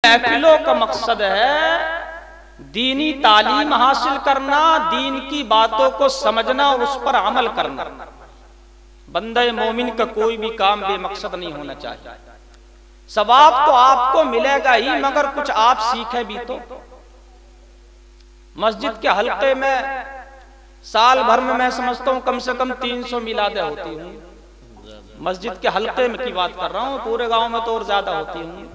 महफिलों का मकसद है दीनी तालीम हासिल करना, दीन की बातों को समझना और उस पर अमल करना। बंदे मोमिन का कोई भी काम बेमकसद नहीं होना चाहिए। सवाब तो आपको मिलेगा ही, मगर कुछ आप सीखे भी तो। मस्जिद के हल्के में साल भर में मैं समझता हूँ कम से कम 300 मिलादे होती हूँ। मस्जिद के हल्के में की बात कर रहा हूँ, पूरे गांव में तो और ज्यादा होती हूँ।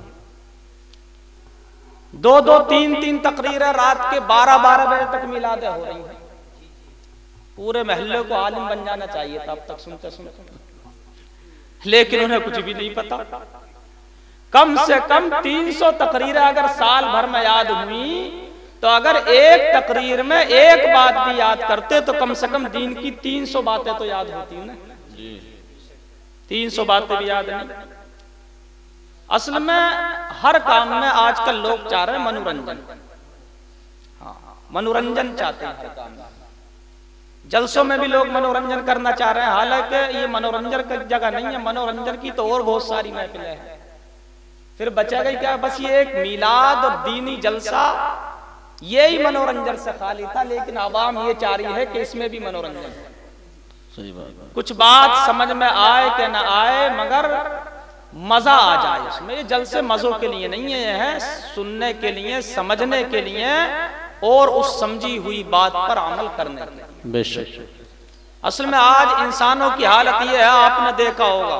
2-2, 3-3 तकरीरें रात के 12-12 बजे तक मिलादे हो रही हैं। पूरे महल्ले को आलिम बन जाना चाहिए था अब तक सुनते सुनते, लेकिन उन्हें कुछ भी नहीं पता। कम से कम 300 तकरीरें अगर साल भर में याद हुई तो अगर एक तकरीर में एक बात भी याद करते तो कम से कम दीन की 300 बातें तो याद होती हैं ना। 300 बातें भी याद नहीं। असल में हर काम में आजकल लोग चाह रहे हैं मनोरंजन। हाँ, मनोरंजन चाहते हैं हर काम में। जलसों में भी लोग मनोरंजन करना चाह रहे हैं, हालांकि ये मनोरंजन की जगह नहीं है। मनोरंजन की तो और बहुत सारी महफिलें हैं। फिर बचेगा ही क्या? बस ये एक मिलाद और दीनी जलसा, यही मनोरंजन से खाली था। लेकिन आवाम ये चाह रही है कि इसमें भी मनोरंजन है। सही बात। कुछ बात समझ में आए कि ना आए, मगर मजा आ जाए इसमें। ये जलसे मजों के लिए नहीं है, सुनने के लिए, समझने के लिए और उस समझी हुई बात पर अमल करने के लिए। बेशक। असल में आज इंसानों की हालत ये है, आपने देखा होगा।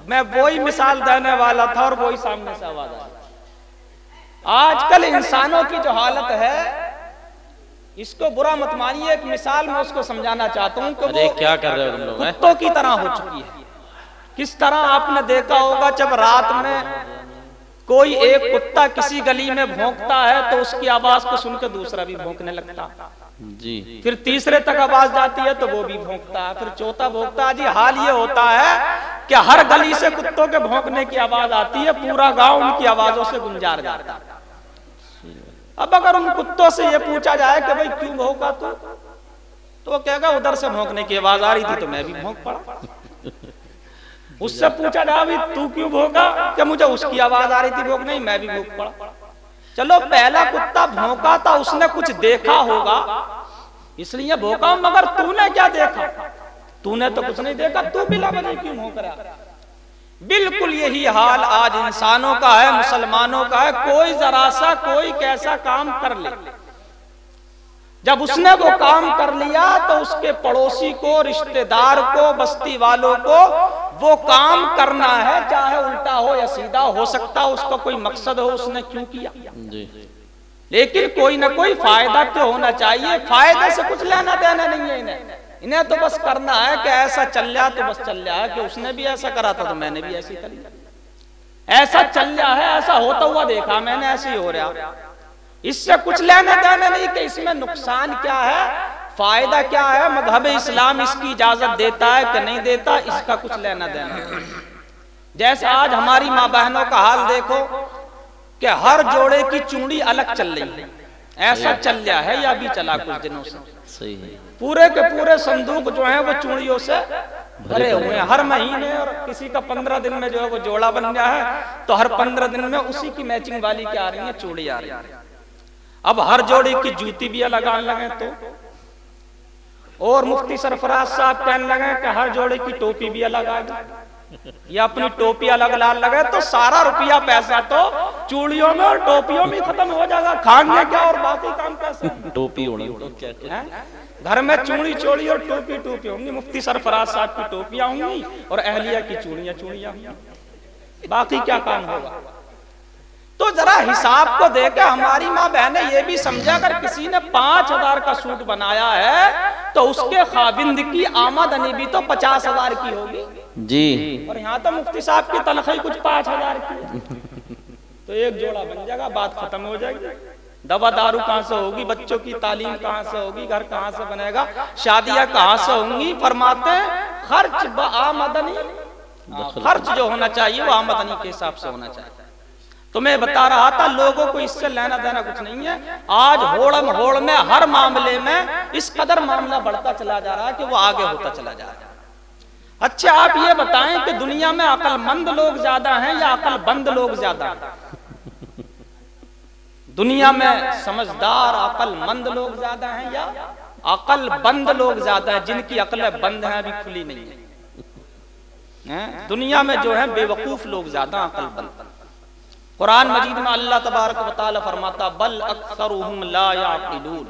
मैं वही मिसाल देने वाला था और वही सामने से आवाज आई। आजकल इंसानों की जो हालत है, इसको बुरा मत मानिए, एक मिसाल में उसको समझाना चाहता हूँ कि वो क्या कर रहे हो तुम लोग? कुत्तों की तरह हो चुकी है। किस तरह आपने देखा होगा, जब रात में कोई एक कुत्ता किसी गली में भौंकता है तो उसकी आवाज को सुनकर दूसरा भी भौंकने लगता जी। फिर तीसरे तक आवाज जाती है तो वो भी भौंकता है, फिर चौथा भौंकता है। जी हाल ये होता है कि हर गली से कुत्तों के भौंकने की आवाज आती है, पूरा गांव उनकी आवाजों से गुंजार जाता है। अब अगर उन कुत्तों से ये पूछा जाए कि भाई क्यों भौंका तू, तो वो कहेगा उधर से भौंकने की आवाज आ रही थी तो मैं भी भौंक पड़ा। उससे पूछा जाए तू क्यों भौंका, कि मुझे उसकी आवाज आ रही थी भौंकने, मैं भी भौंक पड़ा। चलो पहला कुत्ता भौंका था, उसने कुछ देखा होगा इसलिए भौंका, मगर तूने क्या देखा? तूने तो कुछ नहीं देखा, तू बिला वजह क्यों भौंक रहा? बिल्कुल यही हाल आज इंसानों का है, मुसलमानों का है। कोई जरा सा कोई कैसा काम कर ले, जब उसने वो काम कर लिया तो उसके पड़ोसी को, रिश्तेदार को, बस्ती वालों को वो काम करना है, चाहे उल्टा हो या सीधा। हो सकता है उसका कोई मकसद हो, उसने क्यों किया जी। लेकिन कोई ना कोई फायदा तो होना चाहिए। फायदे से कुछ लेना देना नहीं है इन्हें तो बस करना है कि ऐसा चल रहा तो बस चल रहा है, कि उसने भी ऐसा करा था तो मैंने भी ऐसे ही कर लिया। ऐसा चल रहा है, ऐसा होता हुआ देखा मैंने, ऐसे ही हो रहा। इससे कुछ लेना देना नहीं कि इसमें नुकसान क्या है, फायदा क्या है, मजहब इस्लाम इसकी इजाजत देता है कि नहीं देता, इसका कुछ लेना देना। जैसे आज हमारी माँ बहनों का हाल देखो कि हर जोड़े की चूड़ी अलग चल रही है। ऐसा चल रहा है या भी चला कुछ दिनों से। सही है। पूरे के पूरे संदूक जो है वो चूड़ियों से भरे हुए हैं हर महीने, और किसी का 15 दिन में जो है वो जोड़ा बन गया है तो हर 15 दिन में उसी की मैचिंग वाली क्या आ रही है, चूड़ी आ रही है। अब हर जोड़ी की जूती भी अलग आने लगे तो, और मुफ्ती सरफराज साहब कहने लगे कि हर जोड़े की टोपी भी अलग आ गई, या अपनी टोपी अलग लाल लगे तो सारा रुपया पैसा तो चूड़ियों में और टोपियों में खत्म हो जाएगा। खाएंगे क्या और बाकी काम कैसे? टोपी घर में चूड़ी चोड़ी और टोपी टोपी होंगी, मुफ्ती सरफराज साहब की टोपियां होंगी और अहलिया की चूड़ियां चूड़ियां होंगी, बाकी क्या काम होगा? तो जरा हिसाब को देकर हमारी माँ बहने ये भी समझा, अगर किसी ने 5000 का सूट बनाया है तो उसके खाविंद की आमदनी भी तो 50,000 की होगी जी। और यहाँ तो मुफ्ती साहब की तनख्वाही कुछ 5,000 की तो एक जोड़ा बन जाएगा, बात खत्म हो जाएगी। दवा दारू कहाँ से होगी, बच्चों की तालीम कहाँ से होगी, घर कहाँ से बनेगा, शादियां कहाँ से होंगी? फरमाते खर्च ब आमदनी, खर्च जो होना चाहिए वो आमदनी के हिसाब से होना चाहिए। तो मैं बता रहा था लोगों को इससे लेना देना कुछ नहीं है। आज होड़म होड़ में हर मामले में इस कदर मामला बढ़ता चला जा रहा है कि वो आगे होता चला जा रहा है। अच्छा आप ये बताएं कि दुनिया में अक्लमंद लोग ज्यादा हैं या अक्लबंद लोग ज्यादा हैं? दुनिया में समझदार अक्लमंद लोग ज्यादा हैं या अक्लबंद लोग ज्यादा हैं, जिनकी अक्लें बंद हैं अभी खुली नहीं है? दुनिया में जो है बेवकूफ लोग ज्यादा अक्लबंद। कुरान मजीद में अल्लाह तबारक व तआला फरमाता बल अक्सरुहुम ला याक़िलून,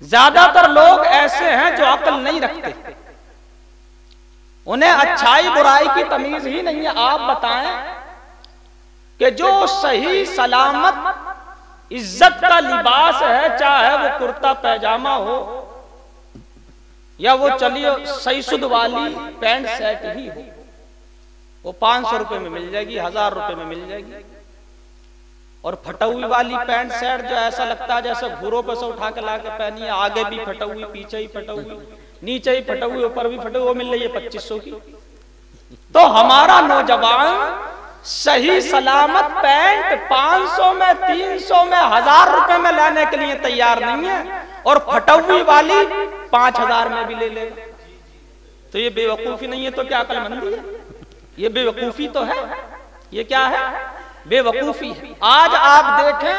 ज्यादातर लोग ऐसे हैं जो अक्ल नहीं रखते, उन्हें अच्छाई बुराई की तमीज ही नहीं है। आप बताएं कि जो सही सलामत इज्जत का लिबास है, चाहे वो कुर्ता पैजामा हो या वो चलिए सही सुध वाली पैंट शर्ट ही हो, वो 500 रुपए में मिल जाएगी, 1000 रुपए में मिल जाएगी। और फटौई वाली पैंट शर्ट जो ऐसा लगता है जैसे घूरों पे से उठा के ला के पहनी है, आगे भी फटौई, पीछे ही फटौई, नीचे ही फटौई, ऊपर भी फटौई, वो मिल रही है 2500 की। तो हमारा नौजवान सही सलामत पैंट 500 में, 300 में, 1000 रुपए में लाने के लिए तैयार नहीं है, और फटौई वाली 5000 में भी ले लेगा। तो ये बेवकूफी नहीं है तो क्या अक्लमंदी है? ये बेवकूफी तो है। ये क्या है? बेवकूफी है। आज आप देखें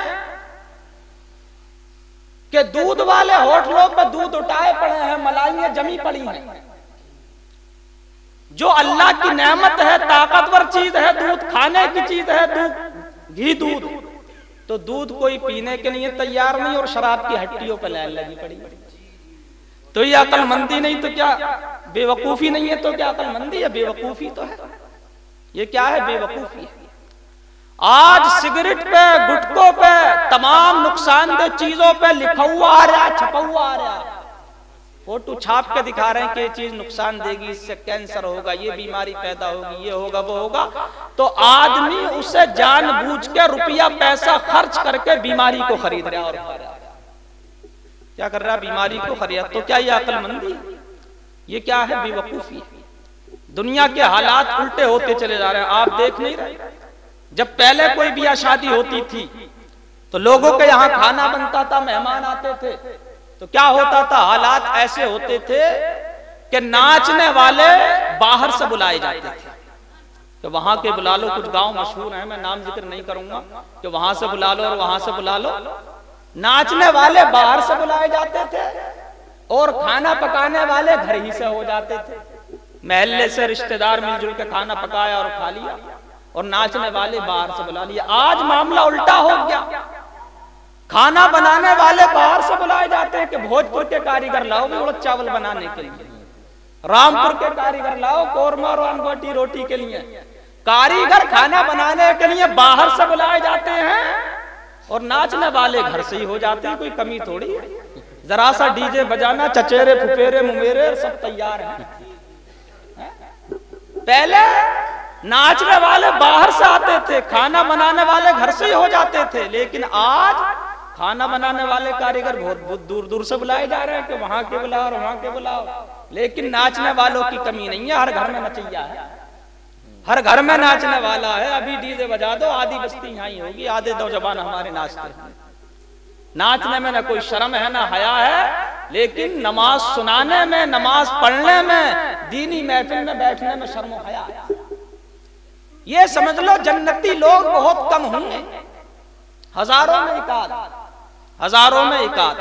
कि दूध वाले होटलों पर दूध उठाए पड़े हैं, मलाइयां जमी पड़ी हैं। जो अल्लाह की नेमत है, ताकतवर चीज है, दूध खाने की चीज है, दूध घी दूध, तो दूध कोई पीने के लिए तैयार नहीं और शराब की हट्टियों पर लाइन लगी पड़ी। तो ये अक्लमंदी नहीं तो क्या? बेवकूफी नहीं है तो क्या अक्लमंदी है? बेवकूफी तो है। ये क्या है? बेवकूफी है। आज सिगरेट पे, गुटखों पे, तमाम नुकसानदेह चीजों पे लिखा हुआ आ रहा, छपा हुआ आ रहा, फोटो छाप के दिखा रहे हैं कि ये चीज नुकसान देगी, इससे कैंसर होगा, ये बीमारी पैदा होगी, ये होगा, वो होगा। तो आदमी उसे जानबूझ के रुपया पैसा खर्च करके बीमारी को खरीद रहा और खा रहा। क्या कर रहा? बीमारी को खरीद। तो क्या ये अक्लमंदी? ये क्या है? बेवकूफी। दुनिया के हालात उल्टे होते चले जा रहे हैं। आप देख नहीं रहे? जब पहले कोई ब्याह शादी होती थी तो लोगों के यहाँ खाना बनता था, मेहमान आते थे, तो क्या होता था? हालात ऐसे होते थे कि नाचने वाले बाहर से बुलाए जाते थे। तो वहां के बुला लो, कुछ गांव मशहूर हैं, मैं नाम जिक्र नहीं करूंगा, कि वहां से बुला लो और वहां से बुला लो। नाचने वाले बाहर से बुलाए जाते थे और खाना पकाने वाले घर ही से हो जाते थे। महल्ले से रिश्तेदार मिलजुल के खाना पकाया और खा लिया, और नाचने वाले बाहर से बुला लिया। आज मामला उल्टा हो गया। खाना बनाने वाले बाहर से बुलाए जाते हैं कि भोजपुर के कारीगर लाओ उड़द चावल बनाने के लिए, रामपुर के कारीगर लाओ कोरमा और अंगोटी रोटी के लिए। कारीगर खाना बनाने के लिए बाहर से बुलाए जाते हैं और नाचने वाले घर से ही हो जाते हैं। कोई कमी थोड़ी है। जरा सा डीजे बजाना, चचेरे फुफेरे मुमेरे सब तैयार हैं। पहले नाचने वाले बाहर से आते थे, खाना बनाने वाले घर से ही हो जाते थे। लेकिन आज खाना बनाने वाले कारीगर बहुत दूर दूर से बुलाए जा रहे हैं कि वहां के बुलाओ और वहां के बुलाओ। लेकिन नाचने वालों की कमी नहीं है, हर घर में नचैया है, हर घर में नाचने वाला है। अभी डीजे बजा दो, आधी बस्ती यहाँ ही होगी, आधे नौजवान हमारे नाचते हैं। नाचने में ना कोई शर्म है ना हया है, लेकिन नमाज सुनाने में, नमाज पढ़ने में, दीनी महफिल में बैठने में शर्म हया है। ये समझ लो जन्नती लोग बहुत कम होंगे, हजारों में एकाध, हजारों में एकाध।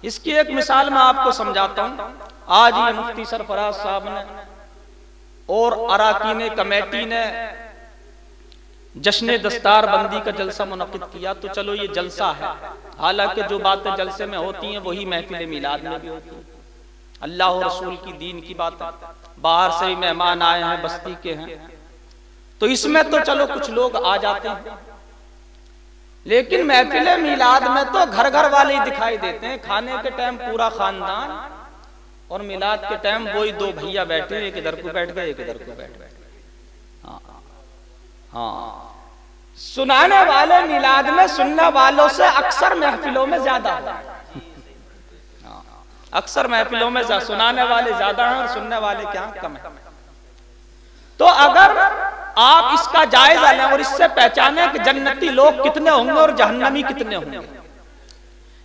इसकी एक मिसाल मैं आपको समझाता हूं। आज ये मुफ्ती सरफराज साहब ने और अराकीन कमेटी ने जश्न दस्तार बंदी का जलसा मुनक्किद किया। तो चलो ये जलसा है, हालांकि जो बातें जलसे में होती हैं वही महफिल मिलाद में भी होती है। अल्लाह और रसूल की दीन की बात, बाहर से भी मेहमान आए हैं, बस्ती के हैं, तो इसमें तो चलो कुछ लोग आ जाते हैं। लेकिन महफिल मिलाद में तो घर घर वाले ही दिखाई देते हैं। खाने के टाइम पूरा खानदान और मिलाद के टाइम वही दो भैया बैठे, एक इधर को बैठ गए, एक इधर को बैठ गए। हाँ, सुनाने वाले मिलाद में सुनने वालों से अक्सर महफिलों में ज्यादा है। अक्सर महफिलों में सुनाने वाले ज्यादा हैं और सुनने वाले क्या कम है। तो अगर आप इसका जायजा लें और इससे पहचाने कि जन्नती लोग कितने होंगे और जहन्नमी कितने होंगे।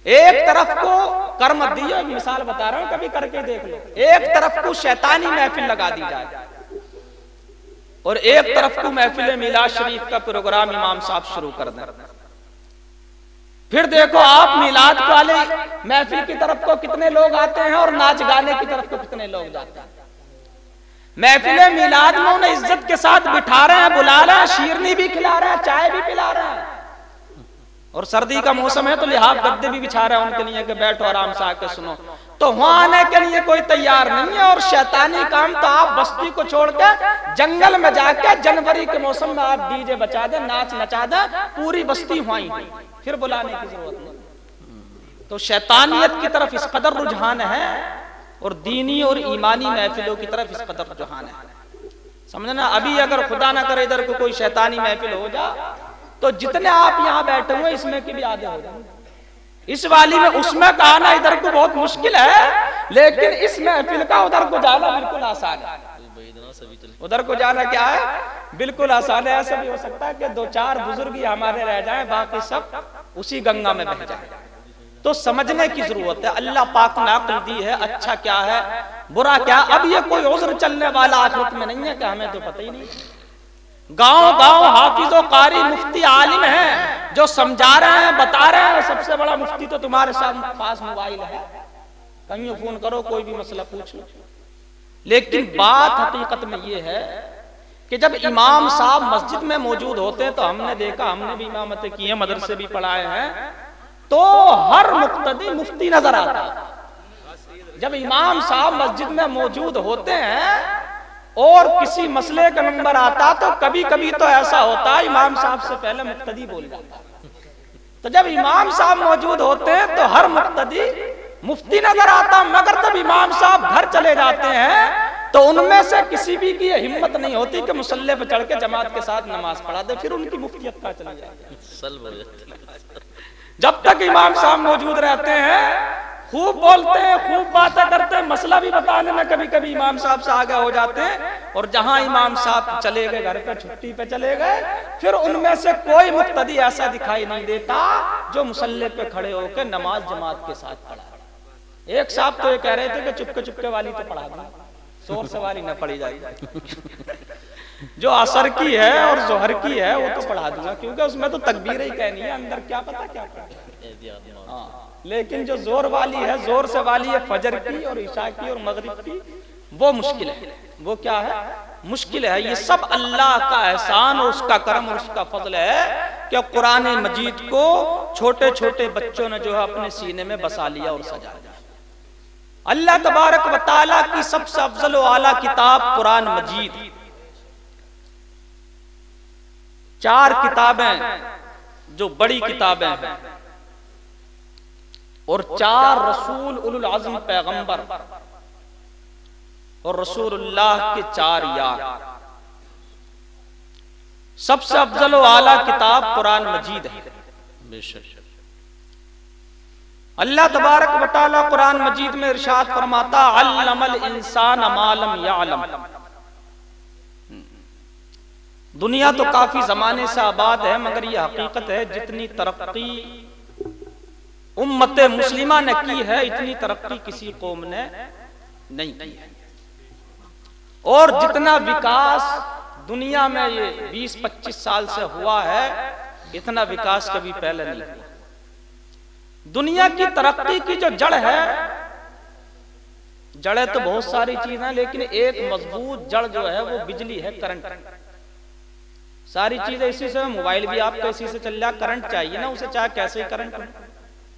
एक तरफ को कर मत दिए, मिसाल बता रहा हूं, कभी करके देख लो। एक तरफ को शैतानी महफिल लगा दी जाए और एक तरफ को महफिल मिलाद शरीफ का प्रोग्राम इमाम साहब शुरू कर दें, फिर देखो आप मिलाद वाले महफिल की तरफ को कितने लोग आते हैं और नाच गाने की तरफ को कितने लोग जाते हैं। महफिल मिलाद में उन्हें इज्जत के साथ बिठा रहे हैं, बुला रहे हैं, शीरनी भी खिला रहे हैं, चाय भी पिला रहे हैं, और सर्दी का मौसम है तो लिहाफ गद्दे भी बिछा रहे हैं उनके लिए कि बैठो आराम से आके सुनो। तो वहां आने के लिए कोई तैयार नहीं है। और शैतानी काम तो आप बस्ती को छोड़ के जंगल में जाके जनवरी के मौसम में आप डीजे बचा दे, नाच नचा दे, पूरी बस्ती हुई फिर बुलाने की जरूरत नहीं। तो शैतानियत की तरफ इस कदर रुझान है और दीनी और ईमानी महफिलों की तरफ इस कदर रुझान है, समझना। अभी अगर खुदा ना करे इधर को कोई शैतानी महफिल हो जा तो जितने आप यहाँ बैठे हुए इसमें के भी आधे हो जाएंगे। इस वाली में उसमें का आना इधर को बहुत मुश्किल है, लेकिन इस महफिल का उधर को जाना बिल्कुल आसान है। उधर को जाना क्या है, बिल्कुल आसान है। ऐसा भी हो सकता है कि 2-4 बुजुर्ग हमारे रह जाएं, बाकी सब उसी गंगा में बह जाए। तो समझने की जरूरत है, अल्लाह पाक ने अक्ल दी है, अच्छा क्या है बुरा क्या। अब ये कोई उज़्र चलने वाला आखिरत में नहीं है कि हमें तो पता ही नहीं। गांव गांव हाफिजो कारी मुफ्ती आलिम है जो समझा रहे हैं, बता रहे हैं। सबसे बड़ा मुफ्ती तो तुम्हारे पास मोबाइल है, कहीं फोन करो, कोई भी मसला पूछ लो। लेकिन बात हकीकत में ये है कि जब इमाम साहब मस्जिद में मौजूद होते हैं तो हमने देखा, हमने भी इमामतें की है, मदरसे भी पढ़ाए हैं, तो हर मुक्तदी मुफ्ती नजर आता है। जब इमाम साहब मस्जिद में मौजूद होते हैं और किसी मसले का नंबर आता तो कभी कभी तो ऐसा होता है इमाम साहब से पहले मुक्तदी बोल जाता है। तो जब इमाम साहब मौजूद होते हैं तो हर मुक्तदी मुफ्ती नजर आता, मगर जब इमाम साहब घर चले जाते हैं तो उनमें से किसी भी की हिम्मत नहीं होती कि मुसल्ले पर चढ़ के जमात के साथ नमाज पढ़ा दे, फिर उनकी मुफ्तियत का चली जाएगी। जब तक इमाम साहब मौजूद रहते हैं खूब बोलते हैं, खूब बातें करते हैं, मसला भी बताने में कभी कभी इमाम साहब से आगे हो जाते हैं। और जहां इमाम साहब चले गए, घर पे छुट्टी पे चले गए, फिर उनमें से कोई मुक्तदी ऐसा दिखाई नहीं देता जो मुसल्ले पे खड़े होकर नमाज जमात के साथ पढ़ा। एक साहब तो ये कह रहे थे कि चुपके चुपके वाली तो पढ़ा दी, शोर से वाली न पढ़ी जाएगी। जो असर की है और जोहर की है वो तो पढ़ा दूंगा, क्योंकि उसमें तो तकबीर ही कहनी है, अंदर क्या पता क्या पढ़ा। हाँ, लेकिन जो जोर वाली है, जोर से वाली है फजर की और ईशा की और मगरिब की, वो मुश्किल है। वो क्या है, मुश्किल है। ये सब अल्लाह का एहसान और उसका करम और उसका फजल है कि कुरान मजीद को छोटे छोटे बच्चों ने जो है अपने सीने में बसा लिया और सजा लिया। अल्लाह तबारक व तआला की सबसे अफजल व आला किताब कुरान मजीद, 4 किताबें जो बड़ी किताबें हैं और 4 रसूल उलुल आज़म पैगंबर और रसूलुल्लाह के 4 यार। सबसे अफजल व आला किताब कुरान मजीद है। बेशक अल्लाह तबारक व तआला कुरान मजीद में इरशाद फरमाता, अल्लमल इंसान मा लम यअलम। दुनिया तो काफी जमाने से आबाद है, मगर यह हकीकत है जितनी तरक्की उम्मत मुस्लिमा ने की है इतनी तरक्की किसी कौम ने नहीं की है। और जितना विकास दुनिया में ये 20-25 साल से हुआ है, इतना विकास कभी पहले नहीं हुआ। दुनिया की तरक्की की जो जड़ है, जड़ें तो बहुत सारी चीजें, लेकिन एक मजबूत जड़ जो है वो बिजली है, करंट। सारी चीजें इसी से, मोबाइल भी आपका इसी से चल रहा, करंट चाहिए ना उसे, चाहे कैसे ही करंट,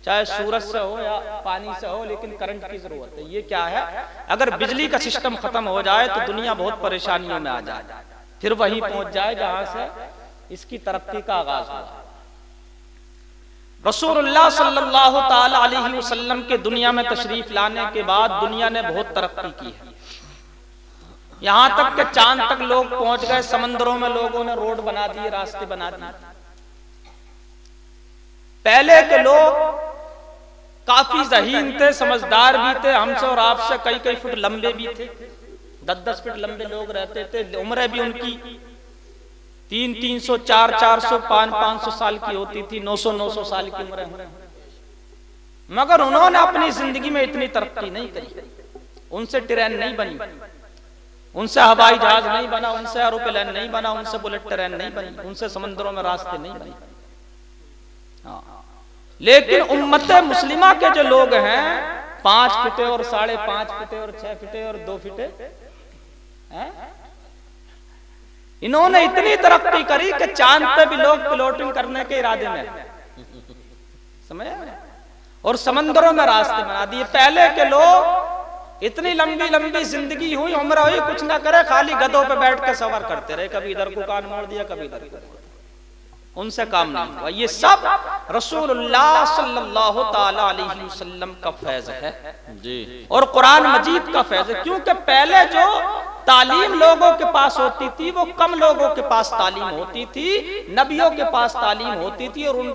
चाहे सूरज से हो या पानी से हो, लेकिन करंट की जरूरत है। ये क्या है, अगर बिजली का सिस्टम खत्म हो जाए तो दुनिया बहुत परेशानियों में आ जाए, फिर वहीं पहुंच जाए जहां से इसकी तरक्की का आगाज हुआ। रसूलुल्लाह सल्लल्लाहु ताला अलैहि वसल्लम के दुनिया में तशरीफ लाने के बाद दुनिया ने बहुत तरक्की की है। यहां तक कि चांद तक लोग पहुंच गए, समंदरों में लोगों ने रोड बना दिए, रास्ते बना दिए। पहले के लोग काफी ज़हीन थे, समझदार भी थे, हमसे और आपसे कई फुट लंबे भी थे, 10-10 फुट लंबे लोग रहते थे। उम्रें भी उनकी 300-300, 400-400, 500-500 साल की होती थी, 900-900 साल की उम्रें। मगर उन्होंने अपनी जिंदगी में इतनी तरक्की नहीं करी। उनसे ट्रेन नहीं बनी, उनसे हवाई जहाज नहीं बना, उनसे एरोप्लेन नहीं बना, उनसे बुलेट ट्रेन नहीं बनी, उनसे समुद्रों में रास्ते नहीं बने। लेकिन उम्मत मुस्लिमा के जो लोग हैं 5 फीटे और 5.5 फीटे और 6 फीटे और 2 फीटे हैं? इन्होंने इतनी तरक्की करी कि चांद पे भी लोग प्लॉटिंग करने के इरादे में समझ, और समंदरों में रास्ते बना दिए। पहले के लोग इतनी लंबी लंबी जिंदगी हुई, उम्र हुई, कुछ ना करे, खाली गधों पे बैठ के सफर करते रहे, कभी इधर को कान मोड़ दिया, कभी इधर को, उनसे काम नहीं हुआ। ये सब रसूलुल्लाह सल्लल्लाहु ताला अलैहि वसल्लम का फैज है जी, और कुरान मजीद का फैज है। क्योंकि पहले जो तालीम लोगों के पास होती थी वो कम लोगों के पास तालीम होती थी, नबियों के पास तालीम होती थी और उन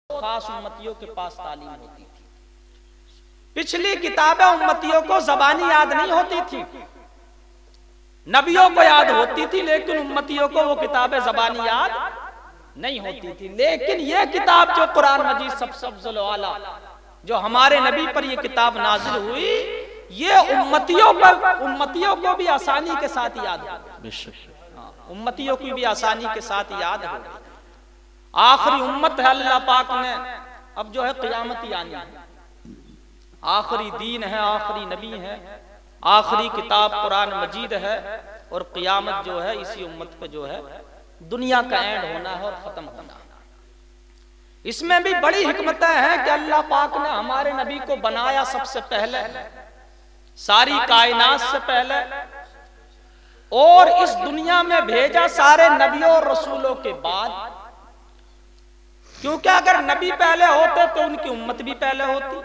खास उम्मतियों के पास तालीम होती थी। पिछली किताबें उम्मतियों को ज़बानी याद नहीं होती थी, नबियों को याद होती थी, लेकिन उम्मतियों को वो किताबें ज़बानी याद नहीं होती थी। लेकिन ये किताब जो कुरान मजीद सबसे अफजल आला, जो हमारे नबी पर ये किताब नाजिल हुई, ये उम्मतियों को भी आसानी के साथ याद हो, उम्मतियों की भी आसानी के साथ याद हो। आखिरी उम्मत है अल्लाह पाक ने, अब जो है क़यामत ही आनी है, आखिरी दीन है, आखिरी नबी है, आखिरी किताब कुरान मजीद है, और क़यामत जो है इसी उम्मत पे जो है दुनिया का एंड होना है और खत्म होना है। इसमें भी बड़ी हिकमतें हैं कि अल्लाह पाक ने हमारे नबी को बनाया सबसे पहले, सारी कायनात से पहले, और इस दुनिया में भेजा सारे नबियों और रसूलों के बाद। क्योंकि अगर नबी पहले होते तो उनकी उम्मत भी पहले होती,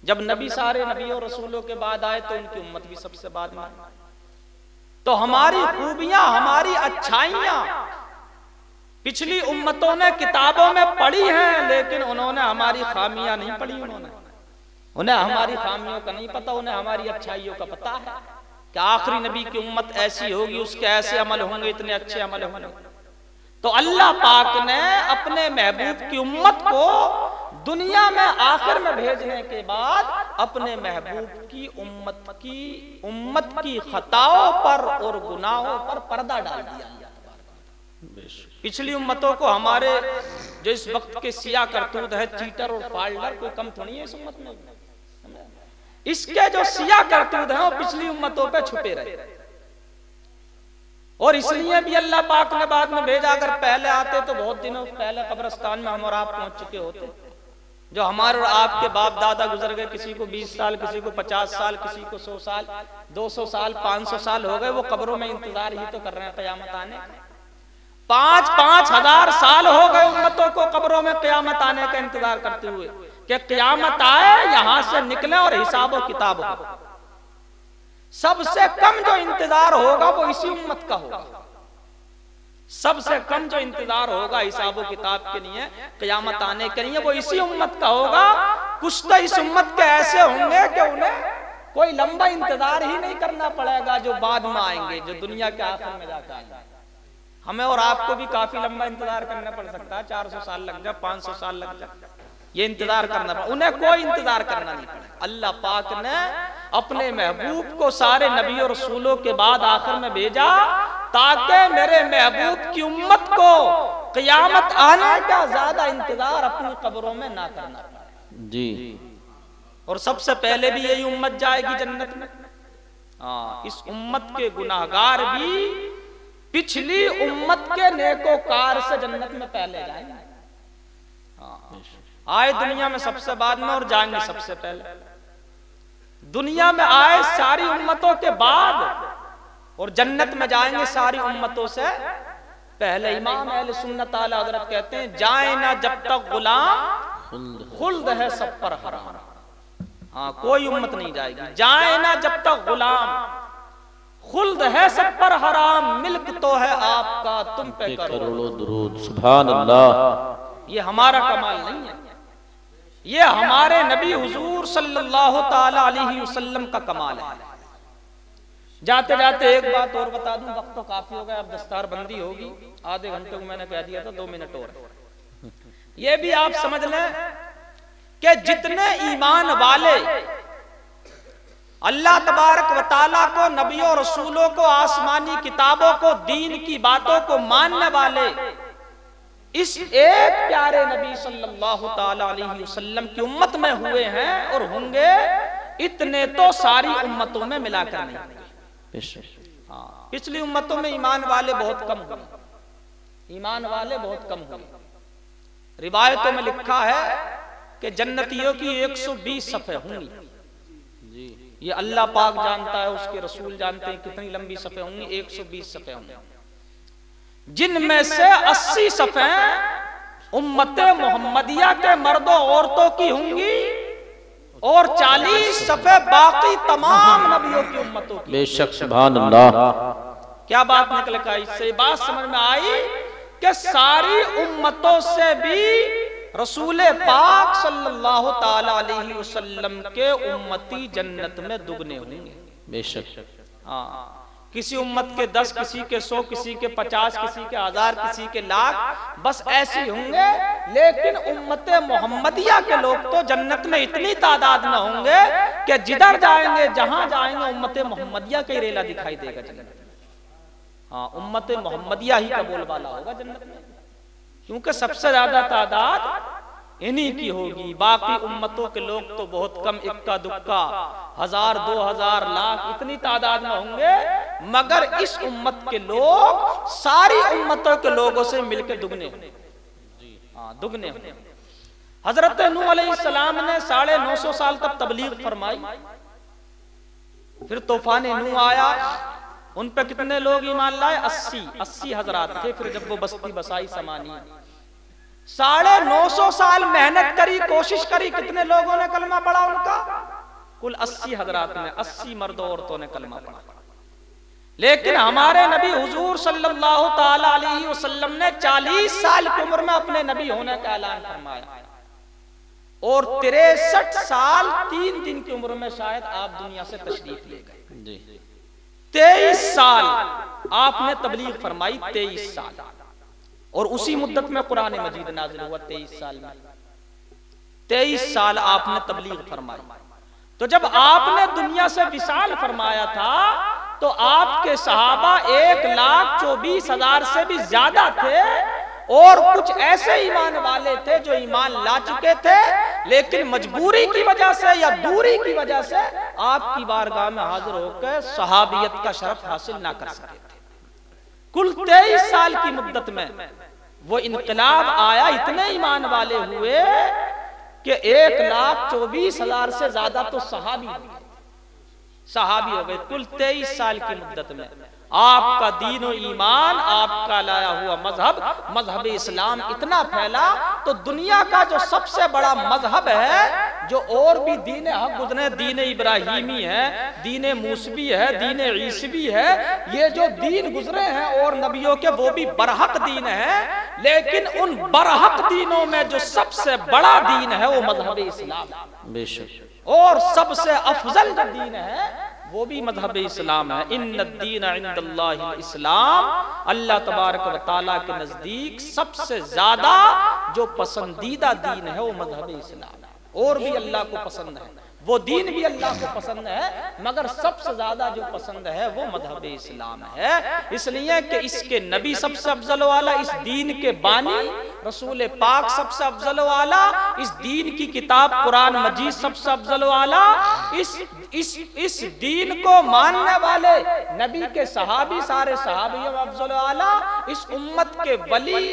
जब नबी सारे नबियों और रसूलों के बाद आए तो उनकी उम्मत भी सबसे बाद में। तो हमारी खूबियां, हमारी अच्छाइयां पिछली उम्मतों ने किताबों में पढ़ी हैं, लेकिन उन्होंने हमारी खामियां नहीं पढ़ी। उन्हें हमारी खामियों का नहीं पता, उन्हें हमारी अच्छाइयों का पता है कि आखिरी नबी की उम्मत ऐसी होगी, उसके ऐसे अमल होंगे, इतने अच्छे अमल होंगे। तो अल्लाह पाक ने अपने महबूब की उम्मत को दुनिया में आखिर में भेजने के बाद अपने महबूब की उम्मत की खताओं पर और गुनाहों पर पर्दा डाल दिया। पिछली उम्मतों को हमारे जो इस वक्त के सिया करतूत है, चीटर और फाल्डर, कोई कम थोड़ी है इस उम्मत में। इसके जो सिया करतूत हैं वो पिछली उम्मतों पे छुपे रहे, और इसलिए भी अल्लाह पाक ने बाद में भेजा। अगर पहले आते तो बहुत दिनों पहले कब्रिस्तान में हम और आप पहुंच चुके होते। जो हमारे और आपके बाप दादा गुजर गए, किसी को 20 साल, किसी को 50 साल, किसी को 100 साल, 200 साल, 500 साल हो गए, वो कब्रों में इंतजार ही तो कर रहे हैं क़यामत आने। 5-5 हजार साल हो गए उम्मतों को कब्रों में क़यामत आने का इंतजार करते हुए कि क़यामत आए, यहां से निकले और हिसाब व किताब हो। सबसे कम जो इंतजार होगा वो इसी उम्मत का होगा। सबसे कम जो इंतजार होगा हिसाब किताब के लिए, क़यामत आने के लिए, वो इसी उम्मत का होगा। कुछ तो इस उम्मत के ऐसे होंगे कि उन्हें कोई लंबा इंतजार ही नहीं करना पड़ेगा, जो बाद में आएंगे, जो दुनिया के आखिर में जाकर आएंगे। हमें और आपको भी काफी लंबा इंतजार करना पड़ सकता है, 400 साल लग जाए, 500 साल लग जाए, ये इंतजार करना पड़ा। उन्हें कोई इंतजार करना नहीं पड़ा। अल्लाह पाक ने अपने महबूब को सारे नबी और रसूलों के बाद आखिर में भेजा, ताकि मेरे महबूब की उम्मत को क़यामत आने का ज्यादा इंतजार अपनी कब्रों में ना करना पड़े जी। और सबसे पहले भी यही उम्मत जाएगी जन्नत में। इस उम्मत के गुनाहगार भी पिछली उम्मत के नेकोकार से जन्नत में पहले जाएंगे। आए दुनिया में सबसे बाद में और जाएंगे सबसे पहले। दुनिया में आए सारी उम्मतों के बाद और जन्नत में जाएंगे सारी उम्मतों से पहले। इमाम अहले सुन्नत आला हज़रत कहते हैं, जाए ना जब तक गुलाम, खुल्द है सब पर हराम। कोई उम्मत नहीं जाएगी। जाए ना जब तक गुलाम, खुल्द है सब पर हराम। मिल्क तो है आपका, तुम पे करोड़ों दुरूद। सुभान अल्लाह। ये हमारा कमाल नहीं है, ये हमारे नबी हुजूर सल्लल्लाहु ताला अलैहि वसल्लम का कमाल है। जाते जाते एक बात और बता दूं, वक्त तो काफी हो गया, अब दस्तार बंदी होगी। आधे घंटे को मैंने कह दिया था, 2 मिनट और। ये भी आप समझ लें कि जितने ईमान वाले अल्लाह तबारक व तआला को, नबियों रसूलों को, आसमानी किताबों को, दीन की बातों को मानने वाले, इस एक प्यारे नबी सल्लल्लाहु ताला अलैहि वसल्लम की उम्मत में हुए हैं और होंगे, इतने तो सारी उम्मतों में मिलाकर नहीं होंगे। हाँ, पिछली उम्मतों में ईमान वाले बहुत कम हुए, ईमान वाले बहुत कम हुए। रिवायतों में लिखा है कि जन्नतियों की 120 सफ़े होंगी। ये अल्लाह पाक जानता है, उसके रसूल जानते हैं कितनी लंबी सफ़े होंगी। 120 सफ़े होंगी, जिनमें से 80 सफ़े उम्मत मोहम्मदिया के मर्दों औरतों की होंगी और 40 सफ़े बाकी तमाम नबियों की उम्मतों की। बेशक, सुभान अल्लाह। क्या बात निकल कर आई? इससे बात समझ में आई कि सारी उम्मतों से भी रसूल पाक सल्लल्लाहु ताला अलैहि वसल्लम के उम्मती जन्नत में दुगने होंगे। बेशक। हाँ, किसी उम्मत के 10, किसी के 100, किसी के 50, किसी के 1000, किसी के लाख, बस ऐसे होंगे। लेकिन उम्मत मोहम्मदिया के लोग तो जन्नत में इतनी तादाद में होंगे कि जिधर जाएंगे, जहां जाएंगे, उम्मत मोहम्मदिया का ही रेला दिखाई देगा जन्नत में। हाँ, उम्मत मोहम्मदिया ही का बोलबाला होगा जन्नत में, क्योंकि सबसे ज्यादा तादाद इन्हीं की होगी। बाकी उम्मतों के लोग तो बहुत कम, इक्का दुक्का, 1000, 2000, लाख, इतनी तादाद में होंगे। मगर इस उम्मत के लोग सारी उम्मतों के लोगों से मिलकर दुगने, हाँ दुगने होंगे। हजरत नूह अलैहिस्सलाम ने 950 साल तक तबलीग फरमाई। फिर तूफान नूह आया, उन पे कितने लोग ईमान लाए? 80 हजरात थे। फिर जब वो बस्ती बसाई समानी, 950 साल मेहनत करी, कोशिश करी, कितने लोगों ने कलमा पढ़ा उनका? कुल 80 हजरात में 80 मर्दों औरतों ने कलमा पढ़ा। लेकिन हमारे नबी हुजूर सल्लल्लाहु ताला अलैहि वसल्लम ने 40 साल की उम्र में अपने नबी होने का ऐलान फरमाया और 63 साल 3 दिन की उम्र में शायद आप दुनिया से तशरीफ ले गए। 23 साल आपने तबलीग फरमाई, 23 साल, और उसी मुद्दत में कुरान मजीद नाज़िल हुआ। 23 साल में 23 साल आपने तबलीग फरमाई। तो जब आपने दुनिया से विसाल फरमाया था तो आपके सहाबा 1,24,000 से भी ज्यादा थे और कुछ ऐसे ईमान वाले थे जो ईमान ला चुके थे, लेकिन मजबूरी की वजह से या दूरी की वजह से आपकी बारगाह में हाजिर होकर सहाबियत का शरफ हासिल ना कर सके थे। कुल 23 साल की मुद्दत में वो इनकलाब आया, इतने ईमान वाले हुए कि 1,24,000 से ज्यादा तो सहाबी हो गए। कुल 23 साल की मुद्दत में आपका दीन और ईमान, आपका लाया हुआ मजहब इस्लाम इतना फैला तो दुनिया का जो सबसे बड़ा मजहब है, जो और भी दीन हक गुजरे, दीन इब्राहिमी है, दीन मूसवी है, दीन ईसवी है, ये जो दीन गुजरे हैं और नबियों के, वो भी बरहक दीन है। लेकिन उन बरहक दीनों में जो सबसे बड़ा दीन है वो मजहब इस्लाम है। बेशक। और सबसे अफजल जो दीन है वो भी मजहब इस्लाम है। इन्नद्दीन इंदल्लाहिल इस्लाम, अल्लाह तबारक व तआला के नजदीक सबसे ज्यादा जो पसंदीदा दीन है वो मजहब इस्लाम है। और भी अल्लाह को पसंद है, वो दीन भी अल्लाह को पसंद है, मगर सबसे ज्यादा जो पसंद है वो मजहब इस्लाम है। इसलिए कि इसके नबी सबसे अफजल वाला, इस दीन के बानी रसूल पाक सबसे अफजल वाला, इस दीन की किताब कुरान मजीद सबसे अफजल वाला, इस दीन को मानने वाले नबी के सहाबी सारे सहाबियों में अफजल वाला, इस उम्मत के वली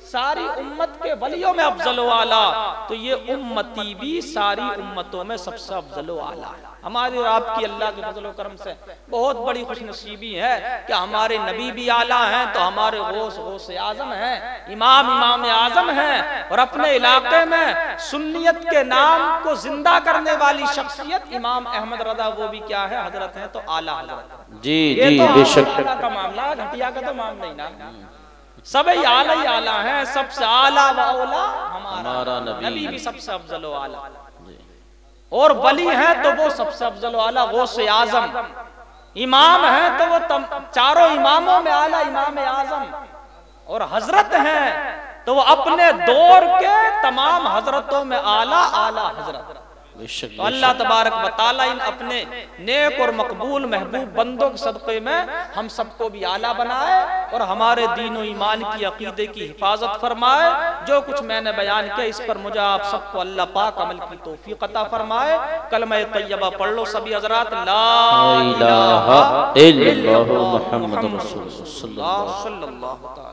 सारी उम्मत के वलियों में अफजल वाला, तो ये उम्मती भी सारी उम्मतों में सबसे अफजल वाला है। हमारी और आपकी अल्लाह के फजल करम से बहुत बड़ी खुशनसीबी है कि हमारे नबी भी आला हैं, तो हमारे गौस आजम हैं, इमाम आजम हैं, और अपने इलाके में सुन्नियत के नाम को जिंदा करने वाली शख्सियत इमाम अहमद रजा, वो भी क्या है? हजरत हैं, तो आला हजरत। जी ये जी, तो बेशक का मामला, घटिया का तो मामला ही ना, सभी आला ही आला हैं। सबसे आला व औला हमारा नबी भी सबसे अफजल व आला, और वली हैं तो वो सबसे अफजल वाला गौस आजम, इमाम हैं तो वो चारों इमामों में आला इमाम आजम, और हजरत हैं तो वो अपने दौर के तमाम हजरतों में आला हजरत। बेशक तो अल्लाह तबारक व तआला इन अपने नेक और मकबूल महबूब बंदों के सदक़े में हम सबको भी आला बनाए और हमारे दीन और ईमान की अकीदे की हिफाजत फरमाए। जो कुछ मैंने बयान किया इस पर मुझे आप सबको अल्लाह पाक अमल की तौफीक अता फरमाए। कलमा तैयबा पढ़ लो सभी हजरात, ला इलाहा इल्लल्लाह मुहम्मदुर रसूलुल्लाह सल्लल्लाहु अलैहि वसल्लम।